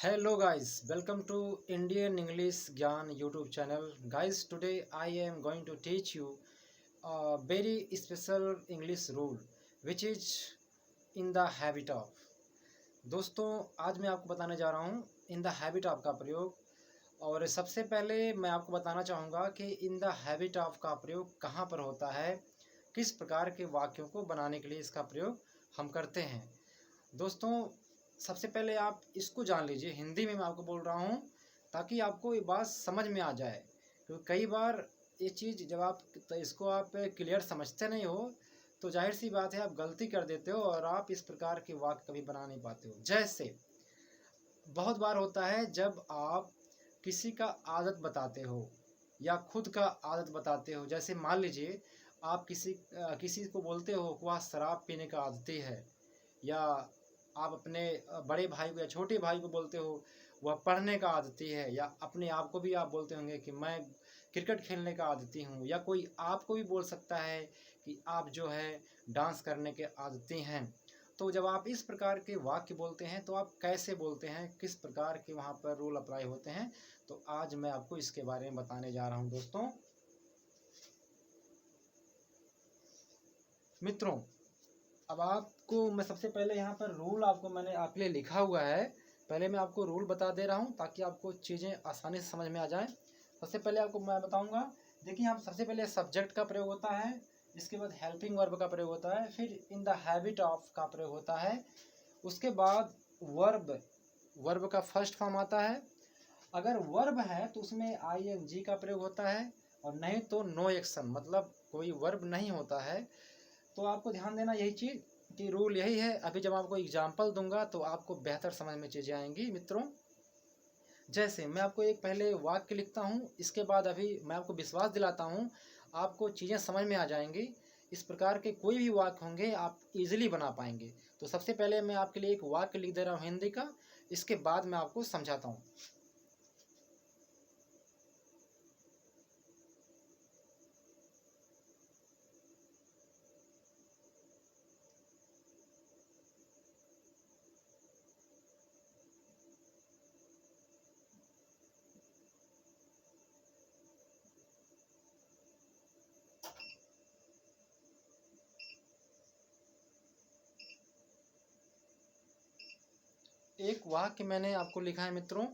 Hello guys, welcome to Indian English Gyan YouTube channel. Guys, today I am going to teach you a very special English rule which is in the habit of. दोस्तों आज मैं आपको बताने जा रहा हूँ इन the habit of का प्रयोग। और सबसे पहले मैं आपको बताना चाहूँगा कि इन द हैबिट ऑफ का प्रयोग कहाँ पर होता है, किस प्रकार के वाक्यों को बनाने के लिए इसका प्रयोग हम करते हैं। दोस्तों सबसे पहले आप इसको जान लीजिए, हिंदी में मैं आपको बोल रहा हूँ ताकि आपको ये बात समझ में आ जाए, क्योंकि कई बार ये चीज़ जब आप तो इसको आप क्लियर समझते नहीं हो तो जाहिर सी बात है आप गलती कर देते हो और आप इस प्रकार के वाक्य कभी बना नहीं पाते हो। जैसे बहुत बार होता है जब आप किसी का आदत बताते हो या खुद का आदत बताते हो, जैसे मान लीजिए आप किसी को बोलते हो कि वह शराब पीने का आदती है, या आप अपने बड़े भाई को या छोटे भाई को बोलते हो वह पढ़ने का आदती है, या अपने आप को भी आप बोलते होंगे कि मैं क्रिकेट खेलने का आदती हूँ, या कोई आपको भी बोल सकता है कि आप जो है डांस करने के आदती हैं। तो जब आप इस प्रकार के वाक्य बोलते हैं तो आप कैसे बोलते हैं, किस प्रकार के वहाँ पर रूल अप्लाई होते हैं, तो आज मैं आपको इसके बारे में बताने जा रहा हूँ। दोस्तों मित्रों, अब आपको मैं सबसे पहले यहाँ पर रूल आपको मैंने आपके लिए लिखा हुआ है, पहले मैं आपको रूल बता दे रहा हूँ ताकि आपको चीज़ें आसानी से समझ में आ जाए। सबसे पहले आपको मैं बताऊँगा, देखिए यहाँ सबसे पहले सब्जेक्ट का प्रयोग होता है, इसके बाद हेल्पिंग वर्ब का प्रयोग होता है, फिर इन द हैबिट ऑफ का प्रयोग होता है, उसके बाद वर्ब का फर्स्ट फॉर्म आता है। अगर वर्ब है तो उसमें आईएनजी का प्रयोग होता है, और नहीं तो नो एक्शन, मतलब कोई वर्ब नहीं होता है। तो आपको ध्यान देना यही चीज़ कि रूल यही है। अभी जब आपको एग्जाम्पल दूंगा तो आपको बेहतर समझ में चीज़ें आएंगी। मित्रों जैसे मैं आपको एक पहले वाक्य लिखता हूँ, इसके बाद अभी मैं आपको विश्वास दिलाता हूँ आपको चीज़ें समझ में आ जाएंगी। इस प्रकार के कोई भी वाक्य होंगे आप इजीली बना पाएंगे। तो सबसे पहले मैं आपके लिए एक वाक्य लिख दे रहा हूँ हिंदी का, इसके बाद मैं आपको समझाता हूँ। एक वाक्य मैंने आपको लिखा है मित्रों,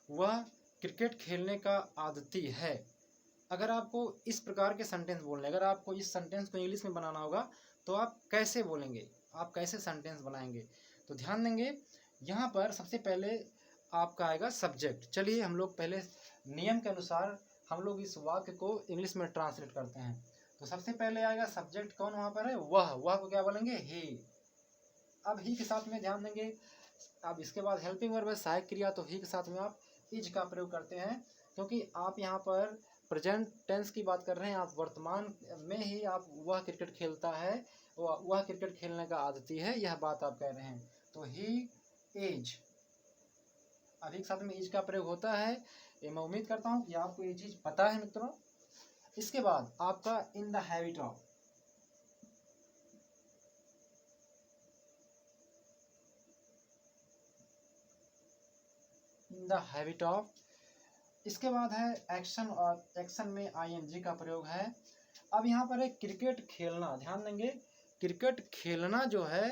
वह क्रिकेट खेलने का आदती है। अगर आपको इस प्रकार के सेंटेंस बोलने, अगर आपको इस सेंटेंस को इंग्लिश में बनाना होगा तो आप कैसे बोलेंगे, आप कैसे सेंटेंस बनाएंगे, तो ध्यान देंगे। यहाँ पर सबसे पहले आपका आएगा सब्जेक्ट। चलिए हम लोग पहले नियम के अनुसार हम लोग इस वाक्य को इंग्लिश में ट्रांसलेट करते हैं। तो सबसे पहले आएगा सब्जेक्ट, कौन वहाँ पर है, वह को क्या बोलेंगे, ही। अब ही के साथ में ध्यान देंगे। अब इसके बाद हेल्पिंग वर्ब है, सहायक क्रिया, तो ही के साथ में आप इज का प्रयोग करते हैं, क्योंकि आप यहाँ पर प्रेजेंट टेंस की बात कर रहे हैं, आप वर्तमान में ही आप वह क्रिकेट खेलता है, वह क्रिकेट खेलने का आदती है, यह बात आप कह रहे हैं। तो ही इज, अभी के साथ में इज का प्रयोग होता है। ये मैं उम्मीद करता हूँ कि आपको ये चीज़ पता है मित्रों। इसके बाद आपका इन the habit of, in the habit of, इसके बाद है एक्शन, और एक्शन में आईएनजी का प्रयोग है। अब यहाँ पर है क्रिकेट खेलना, ध्यान देंगे। क्रिकेट खेलना जो है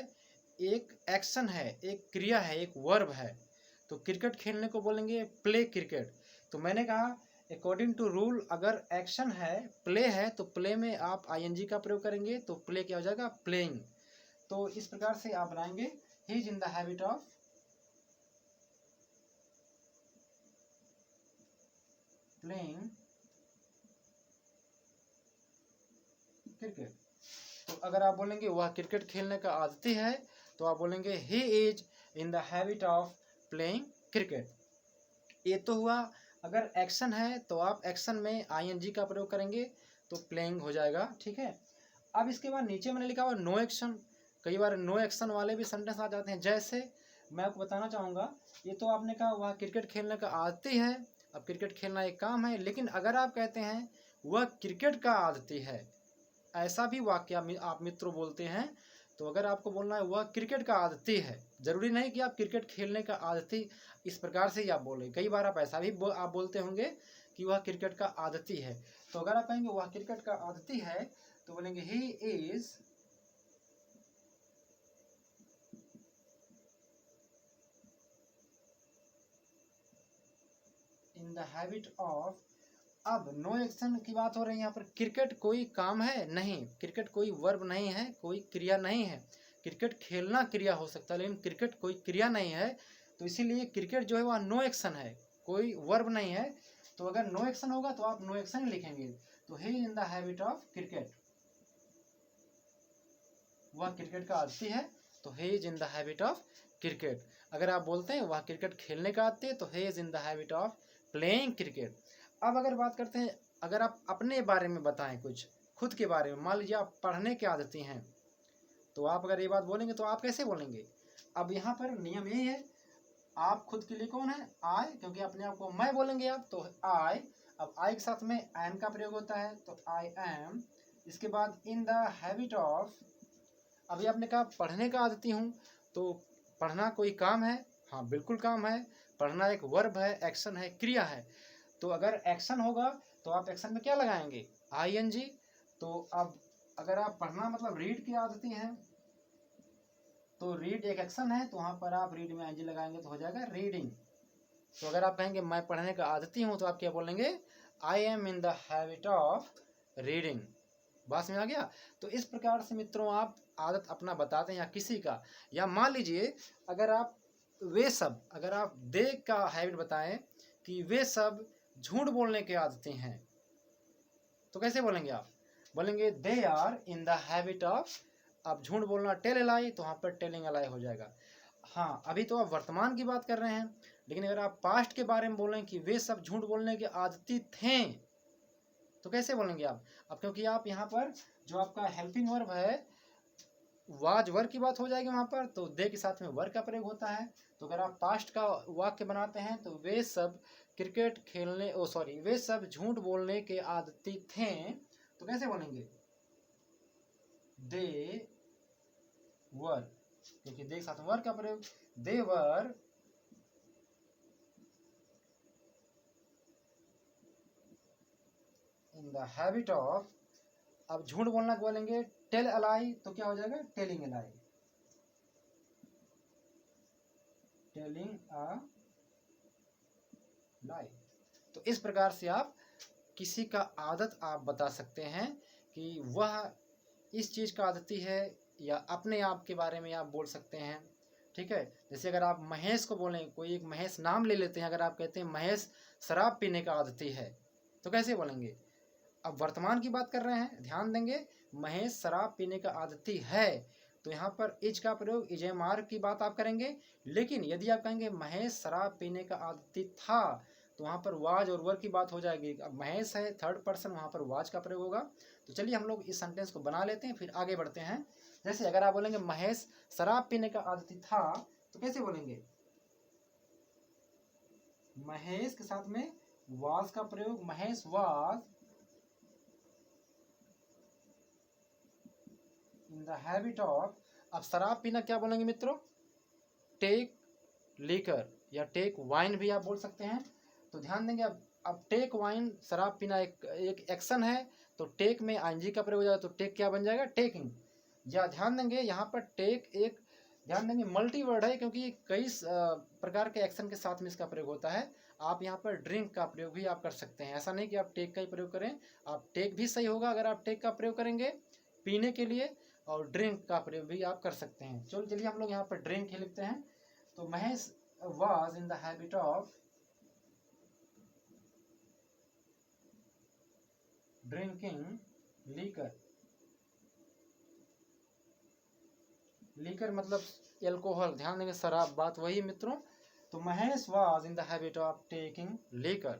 एक एक्शन है, एक क्रिया है, एक वर्ब है। तो क्रिकेट खेलने को बोलेंगे प्ले क्रिकेट। तो मैंने कहा अकॉर्डिंग टू रूल, अगर एक्शन है, प्ले है, तो प्ले में आप आईएनजी का प्रयोग करेंगे, तो प्ले क्या हो जाएगा, प्लेइंग। तो इस प्रकार से आप बनाएंगे, ही is in the habit of playing cricket. तो अगर आप बोलेंगे वह क्रिकेट खेलने का आदती है, तो आप बोलेंगे ही is in the habit of playing cricket. ये तो हुआ। अगर एक्शन है तो आप एक्शन में आईएनजी का प्रयोग करेंगे, तो प्लेइंग हो जाएगा, ठीक है। अब इसके बाद नीचे मैंने लिखा हुआ नो एक्शन। कई बार नो एक्शन वाले भी सेंटेंस आ जाते हैं। जैसे मैं आपको बताना चाहूँगा, ये तो आपने कहा वह क्रिकेट खेलने का आदती है, अब क्रिकेट खेलना एक काम है, लेकिन अगर आप कहते हैं वह क्रिकेट का आदती है, ऐसा भी वाक्य आप मित्रों बोलते हैं, तो अगर आपको बोलना है वह क्रिकेट का आदती है, ज़रूरी नहीं कि आप क्रिकेट खेलने का आदती इस प्रकार से ही आप बोलें। कई बार आप ऐसा भी आप बोलते होंगे कि वह क्रिकेट का आदती है। तो अगर आप कहेंगे वह क्रिकेट का आदती है तो बोलेंगे he is in the habit of. अब नो एक्शन की बात हो रही है यहाँ पर। क्रिकेट कोई काम है नहीं, क्रिकेट कोई वर्ब नहीं है, कोई क्रिया नहीं है। क्रिकेट खेलना क्रिया हो सकता है लेकिन क्रिकेट कोई क्रिया नहीं है। तो इसीलिए क्रिकेट जो है वह नो एक्शन है, कोई वर्ब नहीं है। तो अगर नो एक्शन होगा तो आप नो एक्शन ही लिखेंगे। तो he in the habit of cricket, वह क्रिकेट का आदती है, तो he is in the habit of cricket. अगर आप बोलते हैं वह क्रिकेट खेलने का आदती है तो he is in the habit of playing cricket. अब अगर बात करते हैं, अगर आप अपने बारे में बताएं कुछ खुद के बारे में, मान लीजिए आप पढ़ने के आदती हैं, तो आप अगर ये बात बोलेंगे तो आप कैसे बोलेंगे। अब यहाँ पर नियम यही है, आप खुद के लिए कौन है, आई, क्योंकि अपने आप को मैं बोलेंगे आप, तो आई। अब आई के साथ में एम का प्रयोग होता है, तो आई एम। इसके बाद इन द हैबिट ऑफ, अभी आपने कहा पढ़ने का आदती हूँ, तो पढ़ना कोई काम है, हाँ बिल्कुल काम है। पढ़ना एक वर्ब है, एक्शन है, क्रिया है। तो अगर एक्शन होगा तो आप एक्शन में क्या लगाएंगे, आई एन जी। तो अब अगर आप पढ़ना मतलब रीड की आदती हैं, तो रीड एक एक्शन है, तो वहाँ पर आप रीड में आई एन जी लगाएंगे तो हो जाएगा रीडिंग। तो अगर आप कहेंगे मैं पढ़ने का आदती हूँ तो आप क्या बोलेंगे, I am in the habit of reading. बात में आ गया। तो इस प्रकार से मित्रों आप आदत अपना बताते हैं या किसी का, या मान लीजिए अगर आप वे सब, अगर आप दे का हैबिट बताएं कि वे सब झूठ बोलने के आदती हैं, तो कैसे बोलेंगे आप, बोलेंगे they are in the habit of. आप झूठ बोलना टेल ए लाई, तो वहाँ पर टेलिंग ए लाई हो जाएगा। हाँ अभी तो आप वर्तमान की बात कर रहे हैं, लेकिन अगर आप पास्ट के बारे में बोलें कि वे सब झूठ बोलने के आदती थे, तो कैसे बोलेंगे आप। अब क्योंकि आप यहाँ पर जो आपका हेल्पिंग वर्ब है वाज वर्ग की बात हो जाएगी वहाँ पर, तो दे के साथ में वर्ग का प्रयोग होता है। तो अगर आप पास्ट का वाक्य बनाते हैं तो वे सब क्रिकेट खेलने, ओ सॉरी, वे सब झूठ बोलने के आदती थे, तो कैसे बोलेंगे, दे वर, क्योंकि दे के साथ वर्ग का प्रयोग, दे वर इन द हैबिट ऑफ। अब झूठ बोलना बोलेंगे टेल अलाई, तो क्या हो जाएगा, टेलिंग अलाई, टेलिंग अ लाई। तो इस प्रकार से आप किसी का आदत आप बता सकते हैं कि वह इस चीज़ का आदती है, या अपने आप के बारे में आप बोल सकते हैं। ठीक है, जैसे अगर आप महेश को बोलें, कोई एक महेश नाम ले लेते हैं, अगर आप कहते हैं महेश शराब पीने का आदती है, तो कैसे बोलेंगे। अब वर्तमान की बात कर रहे हैं, ध्यान देंगे, महेश शराब पीने का आदती है, तो यहाँ पर इज का प्रयोग इज एम आर की बात आप करेंगे। लेकिन यदि आप कहेंगे महेश शराब पीने का आदती था, तो वहाँ पर वाज और वर की बात हो जाएगी। अब महेश है थर्ड पर्सन, वहाँ पर वाज का प्रयोग होगा। तो चलिए हम लोग इस सेंटेंस को बना लेते हैं, फिर आगे बढ़ते हैं। जैसे अगर आप बोलेंगे महेश शराब पीने का आदती था, तो कैसे बोलेंगे, महेश के साथ में वाज का प्रयोग, Mahesh was in the habit of. अब शराब पीना क्या बोलेंगे मित्रों, टेक लीकर, या टेक वाइन भी आप बोल सकते हैं। तो ध्यान देंगे, अब टेक वाइन, शराब पीना एक एक्शन है, तो टेक में आईएनजी का प्रयोग हो जाएगा, तो टेक क्या बन जाएगा, टेकिंग। या ध्यान देंगे यहाँ पर टेक एक, ध्यान देंगे मल्टी वर्ड है, क्योंकि कई प्रकार के एक्शन के साथ में इसका प्रयोग होता है। आप यहाँ पर ड्रिंक का प्रयोग भी आप कर सकते हैं, ऐसा नहीं कि आप टेक का ही प्रयोग करें। आप टेक भी सही होगा अगर आप टेक का प्रयोग करेंगे पीने के लिए, और ड्रिंक का प्रयोग भी आप कर सकते हैं। चलिए हम लोग यहाँ पर ड्रिंक ही लिखते हैं। तो Mahesh was in the habit of drinking liquor। Liquor मतलब एल्कोहल, ध्यान देंगे शराब, बात वही मित्रों। तो Mahesh was in the habit of taking liquor।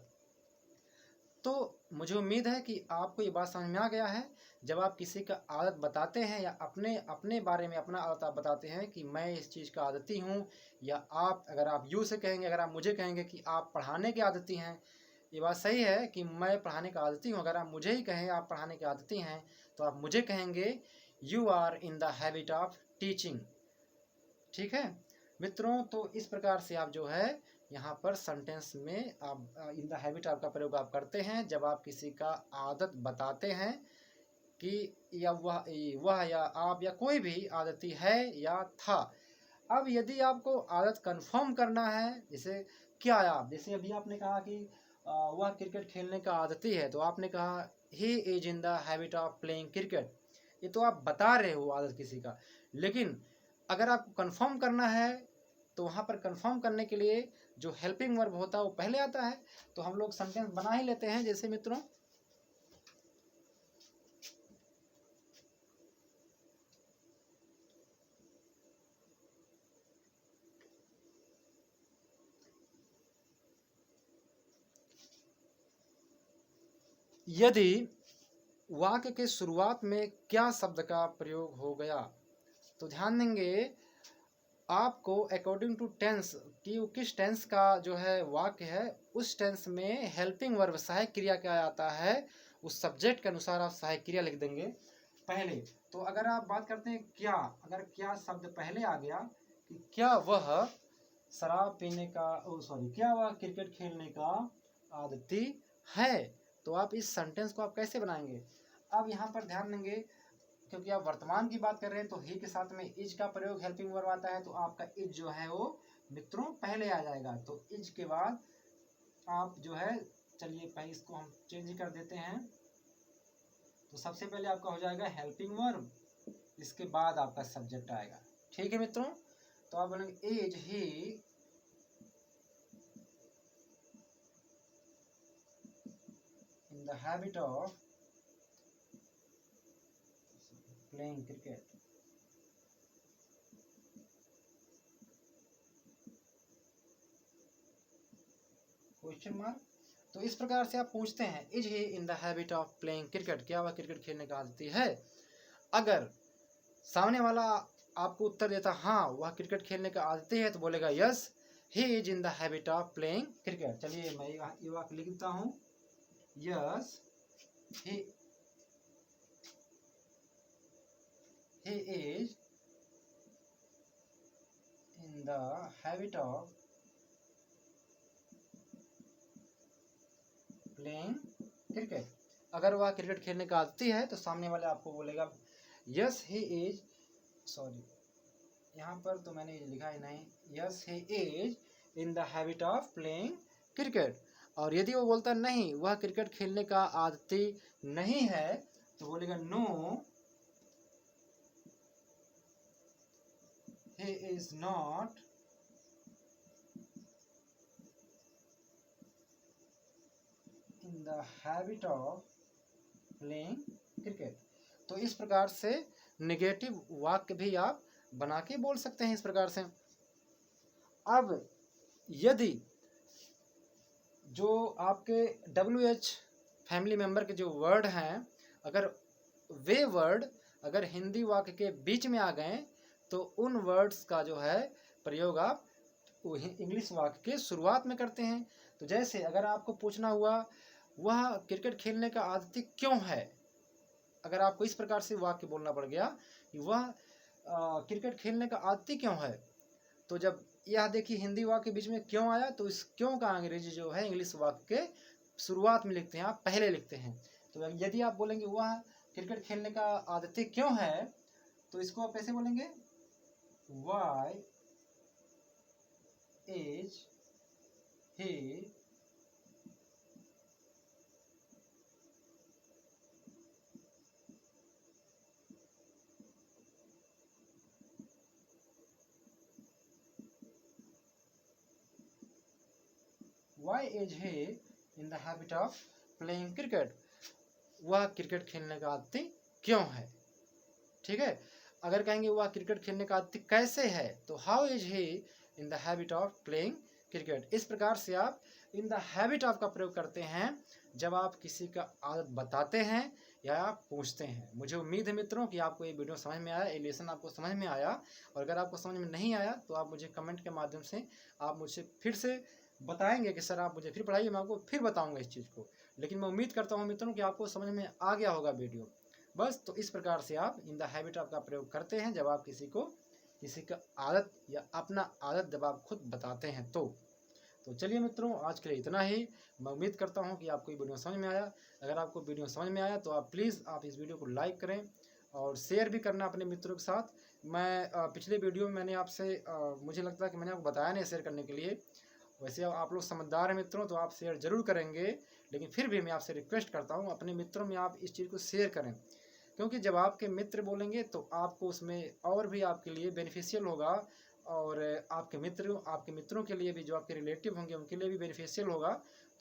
तो मुझे उम्मीद है कि आपको ये बात समझ में आ गया है। जब आप किसी का आदत बताते हैं, या अपने बारे में अपना आदत आप बताते हैं कि मैं इस चीज़ का आदती हूँ, या आप अगर आप यू से कहेंगे, अगर आप मुझे कहेंगे कि आप पढ़ाने के आदती हैं, ये बात सही है कि मैं पढ़ाने का आदती हूँ। अगर आप मुझे ही कहें आप पढ़ाने के आदती हैं, तो आप मुझे कहेंगे you are in the habit of teaching. ठीक है मित्रों, तो इस प्रकार से आप जो है यहाँ पर सेंटेंस में आप इन द हैबिट ऑफ का प्रयोग आप करते हैं जब आप किसी का आदत बताते हैं कि या वह या आप या कोई भी आदती है या था। अब यदि आपको आदत कंफर्म करना है, जैसे क्या है आप, जैसे अभी आपने कहा कि वह क्रिकेट खेलने का आदती है, तो आपने कहा ही is in the habit of playing cricket. ये तो आप बता रहे हो आदत किसी का, लेकिन अगर आपको कंफर्म करना है तो वहाँ पर कंफर्म करने के लिए जो हेल्पिंग वर्ब होता है वो पहले आता है। तो हम लोग सेंटेंस बना ही लेते हैं। जैसे मित्रों, यदि वाक्य के शुरुआत में क्या शब्द का प्रयोग हो गया, तो ध्यान देंगे आपको अकॉर्डिंग टू टेंस कि वो किस टेंस का जो है वाक्य है, उस टेंस में हेल्पिंग वर्ब सहायक क्रिया क्या आता है, उस सब्जेक्ट के अनुसार आप सहायक क्रिया लिख देंगे पहले। तो अगर आप बात करते हैं क्या, अगर क्या शब्द पहले आ गया कि क्या वह शराब पीने का क्या वह क्रिकेट खेलने का आदती है, तो आप इस सेंटेंस को आप कैसे बनाएंगे। अब यहाँ पर ध्यान देंगे क्योंकि आप वर्तमान की बात कर रहे हैं तो ही के साथ में इज का प्रयोग हेल्पिंग वर्ब आता है, तो आपका इज जो है वो मित्रों पहले आ जाएगा। तो इज के बाद आप जो है, चलिए पहले इसको हम चेंज कर देते हैं। तो सबसे पहले आपका हो जाएगा हेल्पिंग वर्ब, इसके बाद आपका सब्जेक्ट आएगा। ठीक है मित्रों, तो आप बोलेंगे is he in the habit of playing cricket. Question mark. तो इस प्रकार से आप पूछते हैं is he in the habit of playing cricket, क्या वह क्रिकेट खेलने का आदती है। अगर सामने वाला आपको उत्तर देता हाँ वह क्रिकेट खेलने का आदती है, तो बोलेगा yes he is in the habit of playing cricket. चलिए मैं ये वाक्य लिखता हूँ, yes he is in the habit of playing cricket. अगर वह क्रिकेट खेलने का आदती है तो सामने वाले आपको बोलेगा यस ही इज, यहाँ पर तो मैंने लिखा ही नहीं, yes he is in the habit of playing cricket. और यदि वो बोलता नहीं वह क्रिकेट खेलने का आदती नहीं है, तो बोलेगा no he is not in the habit of playing cricket. तो इस प्रकार से नेगेटिव वाक्य भी आप बना के बोल सकते हैं इस प्रकार से। अब यदि जो आपके WH फैमिली मेंबर के जो वर्ड हैं, अगर वे वर्ड अगर हिंदी वाक्य के बीच में आ गए, तो उन वर्ड्स का जो है प्रयोग आप इंग्लिश वाक्य के शुरुआत में करते हैं। तो जैसे अगर आपको पूछना हुआ वह क्रिकेट खेलने का आदती क्यों है, अगर आपको इस प्रकार से वाक्य बोलना पड़ गया कि वह क्रिकेट खेलने का आदती क्यों है, तो जब यह देखिए हिंदी वाक्य के बीच में क्यों आया, तो इस क्यों का अंग्रेजी जो है इंग्लिश वाक्य के शुरुआत में लिखते हैं, आप पहले लिखते हैं। तो यदि आप बोलेंगे वह क्रिकेट खेलने का आदती क्यों है, तो इसको आप कैसे बोलेंगे, why is he Why is he in the habit of playing cricket? वह क्रिकेट खेलने का आदती क्यों है। ठीक है, अगर कहेंगे वह क्रिकेट खेलने का आदती कैसे है, तो how is he in the habit of playing cricket. इस प्रकार से आप इन द हैबिट ऑफ का प्रयोग करते हैं जब आप किसी का आदत बताते हैं या आप पूछते हैं। मुझे उम्मीद है मित्रों कि आपको ये वीडियो समझ में आया, ये लेसन आपको समझ में आया। और अगर आपको समझ में नहीं आया तो आप मुझे कमेंट के माध्यम से आप मुझसे फिर से बताएंगे कि सर आप मुझे फिर पढ़ाइए, मैं आपको फिर बताऊंगा इस चीज़ को। लेकिन मैं उम्मीद करता हूँ मित्रों कि आपको समझ में आ गया होगा वीडियो। बस तो इस प्रकार से आप इन द हैबिट ऑफ का प्रयोग करते हैं जब आप किसी का आदत या अपना आदत जब आप खुद बताते हैं तो चलिए मित्रों, आज के लिए इतना ही। मैं उम्मीद करता हूँ कि आपको ये वीडियो समझ में आया। अगर आपको वीडियो समझ में आया तो आप प्लीज़ आप इस वीडियो को लाइक करें और शेयर भी करना अपने मित्रों के साथ। मैं पिछले वीडियो में मैंने आपसे मुझे लगता है कि मैंने आपको बताया नहीं शेयर करने के लिए। वैसे आप लोग समझदार हैं मित्रों, तो आप शेयर ज़रूर करेंगे, लेकिन फिर भी मैं आपसे रिक्वेस्ट करता हूँ अपने मित्रों में आप इस चीज़ को शेयर करें, क्योंकि जब आपके मित्र बोलेंगे तो आपको उसमें और भी आपके लिए बेनिफिशियल होगा, और आपके मित्रों के लिए भी, जो आपके रिलेटिव होंगे उनके लिए भी बेनिफिशियल होगा।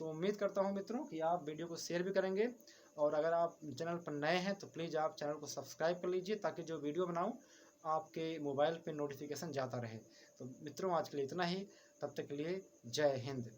तो उम्मीद करता हूँ मित्रों कि आप वीडियो को शेयर भी करेंगे, और अगर आप चैनल पर नए हैं तो प्लीज़ आप चैनल को सब्सक्राइब कर लीजिए, ताकि जो वीडियो बनाऊँ आपके मोबाइल पे नोटिफिकेशन जाता रहे। तो मित्रों, आज के लिए इतना ही। तब तक के लिए जय हिंद।